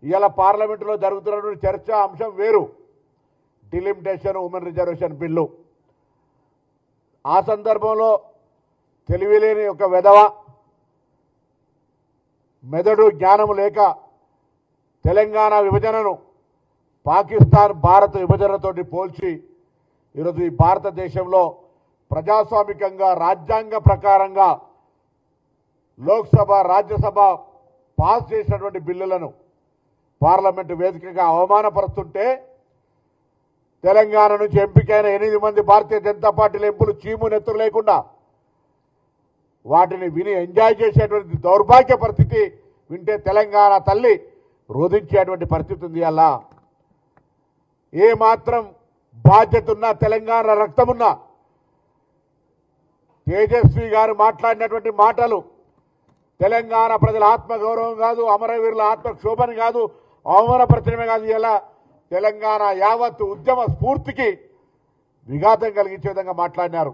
ఇవాళ పార్లమెంటులో జరుగుతున్నటువంటి చర్చ అంశం వేరు, డిలిమిటేషన్ ఉమెన్ రిజర్వేషన్ బిల్లు. ఆ సందర్భంలో తెలివిలేని ఒక వెధవ మెదడు జ్ఞానము లేక తెలంగాణ విభజనను పాకిస్తాన్ భారత విభజనతోటి పోల్చి ఈరోజు ఈ భారతదేశంలో ప్రజాస్వామికంగా రాజ్యాంగ ప్రకారంగా లోక్సభ రాజ్యసభ పాస్ చేసినటువంటి బిల్లులను పార్లమెంటు వేదికగా అవమానపరుస్తుంటే తెలంగాణ నుంచి ఎంపికైన 8 మంది భారతీయ జనతా పార్టీల ఎంపులు చీము నెత్తురు లేకుండా వాటిని విని ఎంజాయ్ చేసేటువంటి దౌర్భాగ్య పరిస్థితి వింటే తెలంగాణ తల్లి రోధించేటువంటి పరిస్థితి ఉంది. అలా ఏ మాత్రం బాధ్యత ఉన్నా తెలంగాణ రక్తమున్నా తేజస్వి గారు మాట్లాడినటువంటి మాటలు తెలంగాణ ప్రజల ఆత్మగౌరవం కాదు, అమరవీరుల ఆత్మక్షోభని కాదు, అవమానపరచడమే కాదు, ఇలా తెలంగాణ యావత్ ఉద్యమ స్ఫూర్తికి విఘాతం కలిగించే విధంగా మాట్లాడినారు.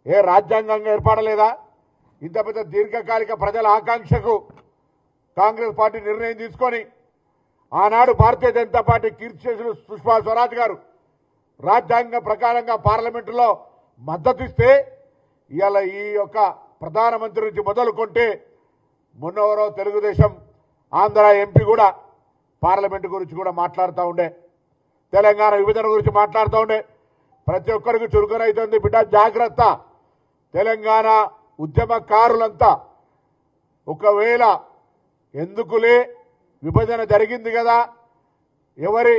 ఏ రాజ్యాంగంగా ఏర్పడలేదా? ఇంత పెద్ద దీర్ఘకాలిక ప్రజల ఆకాంక్షకు కాంగ్రెస్ పార్టీ నిర్ణయం తీసుకొని ఆనాడు భారతీయ జనతా పార్టీ కీర్తిశేషులు సుష్మా స్వరాజ్ గారు రాజ్యాంగ ప్రకారంగా పార్లమెంటులో మద్దతిస్తే ఇవాళ ఈ యొక్క ప్రధానమంత్రి నుంచి మొదలుకొంటే మొన్నవరో తెలుగుదేశం ఆంధ్ర ఎంపీ కూడా పార్లమెంటు గురించి కూడా మాట్లాడుతూ ఉండే, తెలంగాణ విభజన గురించి మాట్లాడుతూ ఉండే. ప్రతి ఒక్కరికి చురుకునైతుంది బిడ్డ, జాగ్రత్త. తెలంగాణ ఉద్యమకారులంతా ఒకవేళ ఎందుకులే విభజన జరిగింది కదా, ఎవరి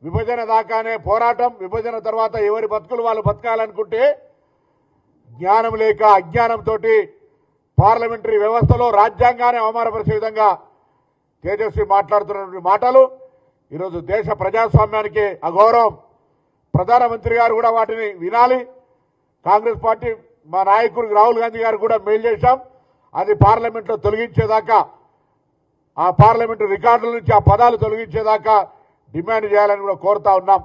విభజన దాకానే పోరాటం, విభజన తర్వాత ఎవరి బతుకులు వాళ్ళు బతకాలనుకుంటే జ్ఞానం లేక అజ్ఞానంతో పార్లమెంటరీ వ్యవస్థలో రాజ్యాంగాన్ని అవమానపరిచే విధంగా తేజస్వి మాట్లాడుతున్నటువంటి మాటలు ఈరోజు దేశ ప్రజాస్వామ్యానికి అగౌరవం. ప్రధానమంత్రి గారు కూడా వాటిని వినాలి. కాంగ్రెస్ పార్టీ మా నాయకుడు రాహుల్ గాంధీ గారు కూడా మెయిల్ చేశాం, అది పార్లమెంట్లో తొలగించేదాకా, ఆ పార్లమెంటు రికార్డుల నుంచి ఆ పదాలు తొలగించేదాకా డిమాండ్ చేయాలని కూడా కోరుతా ఉన్నాం.